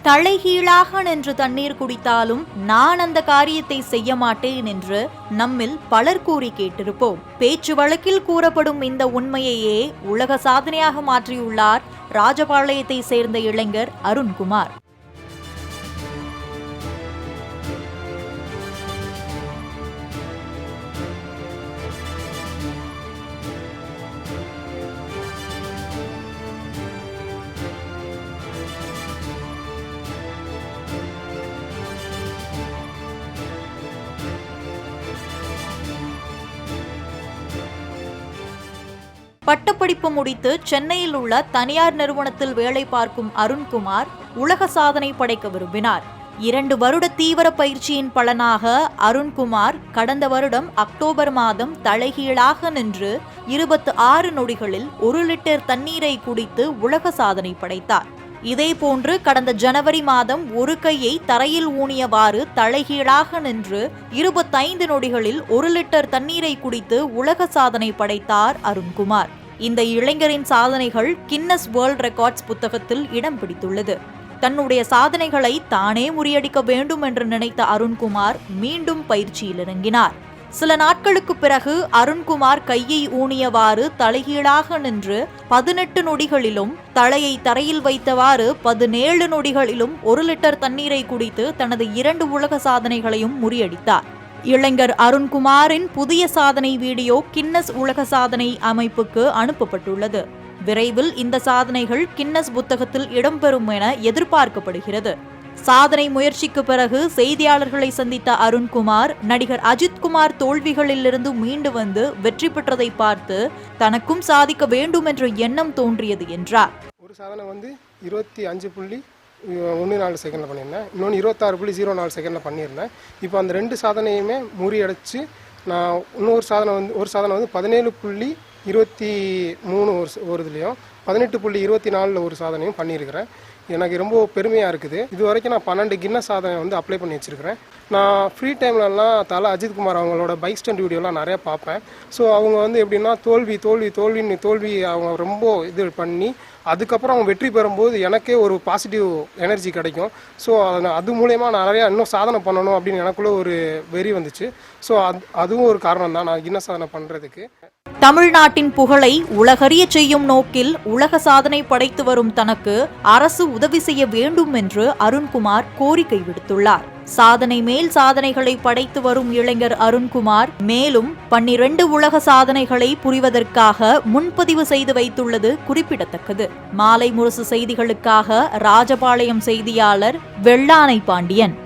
தலைகீழாக நின்று தண்ணீர் குடித்தாலும் நான் அந்த காரியத்தை செய்ய மாட்டேன் என்று நம்மில் பலர் கூறி கேட்டிருப்போம். பேச்சு வழக்கில் கூறப்படும் இந்த உண்மையையே உலக சாதனையாக மாற்றியுள்ளார் ராஜபாளையத்தை சேர்ந்த இளைஞர் அருண்குமார். பட்டப்படிப்பு முடித்து சென்னையில் உள்ள தனியார் நிறுவனத்தில் வேலை பார்க்கும் அருண்குமார் உலக சாதனை படைக்க விரும்பினார். 2 வருட தீவிர பயிற்சியின் பலனாக அருண்குமார் கடந்த வருடம் அக்டோபர் மாதம் தலைகீழாக நின்று 26 நொடிகளில் 1 லிட்டர் தண்ணீரை குடித்து உலக சாதனை படைத்தார். இதேபோன்று கடந்த ஜனவரி மாதம் ஒரு கையை தரையில் ஊனியவாறு தலைகீழாக நின்று 25 நொடிகளில் 1 லிட்டர் தண்ணீரை குடித்து உலக சாதனை படைத்தார் அருண்குமார். இந்த இளைஞரின் சாதனைகள் கின்னஸ் வேர்ல்ட் ரெக்கார்ட்ஸ் புத்தகத்தில் இடம் பிடித்துள்ளது. தன்னுடைய சாதனைகளை தானே முறியடிக்க வேண்டும் என்று நினைத்த அருண்குமார் மீண்டும் பயிற்சியில் இறங்கினார். சில நாட்களுக்கு பிறகு அருண்குமார் கையை ஊனியவாறு தலைகீழாக நின்று 18 நொடிகளிலும் தலையை தரையில் வைத்தவாறு 17 நொடிகளிலும் 1 லிட்டர் தண்ணீரை குடித்து தனது 2 உலக சாதனைகளையும் முறியடித்தார். இளைஞர் அருண்குமாரின் புதிய சாதனை வீடியோ கின்னஸ் உலக சாதனை அமைப்புக்கு அனுப்பப்பட்டுள்ளது. விரைவில் இந்த சாதனைகள் கின்னஸ் புத்தகத்தில் இடம்பெறும் என எதிர்பார்க்கப்படுகிறது. சாதனை முயற்சிக்கு பிறகு செய்தியாளர்களை சந்தித்த அருண்குமார் நடிகர் அஜித்குமார் தோல்விகளிலிருந்து மீண்டு வந்து வெற்றி பெற்றதை பார்த்து தனக்கும் சாதிக்க வேண்டும் என்ற எண்ணம் தோன்றியது என்றார். ஒரு சாதனை 25.14 செகண்டில் பண்ணியிருந்தேன். இன்னொன்று 26.04 செகண்டில் பண்ணியிருந்தேன். இப்போ அந்த 2 சாதனையுமே முறியடிச்சு நான் இன்னொரு சாதனை ஒரு சாதனை 17.23 ஒரு இதுலேயும் 18.24 ஒரு சாதனையும் பண்ணியிருக்கிறேன். எனக்கு ரொம்ப பெருமையாக இருக்குது. இது வரைக்கும் நான் 12 கின்னஸ் சாதனை அப்ளை பண்ணி வச்சுருக்கிறேன். நான் ஃப்ரீ டைம்லலாம் அஜித்குமார் அவங்களோட பைக் ஸ்டண்ட் வீடியோலாம் நிறையா பார்ப்பேன். ஸோ அவங்க எப்படின்னா தோல்வி அவங்க ரொம்ப இது பண்ணி அதுக்கப்புறம் அவங்க வெற்றி பெறும்போது எனக்கே ஒரு பாசிட்டிவ் எனர்ஜி கிடைக்கும். ஸோ அது மூலயமா நான் நிறையா இன்னும் சாதனை பண்ணணும் அப்படின்னு எனக்குள்ள ஒரு வெறி வந்துச்சு. ஸோ அதுவும் ஒரு காரணம் தான் நான் கின்னஸ் சாதனை பண்ணுறதுக்கு. தமிழ்நாட்டின் புகழை உலகறிய செய்யும் நோக்கில் உலக சாதனை படைத்து வரும் தனக்கு அரசு உதவி செய்ய வேண்டும் என்று அருண்குமார் கோரிக்கை விடுத்துள்ளார். சாதனை மேல் சாதனைகளை படைத்து வரும் இளைஞர் அருண்குமார் மேலும் 12 உலக சாதனைகளை புரிவதற்காக முன்பதிவு செய்து வைத்துள்ளது குறிப்பிடத்தக்கது. மாலை முரசு செய்திகளுக்காக ராஜபாளையம் செய்தியாளர் வெள்ளானை பாண்டியன்.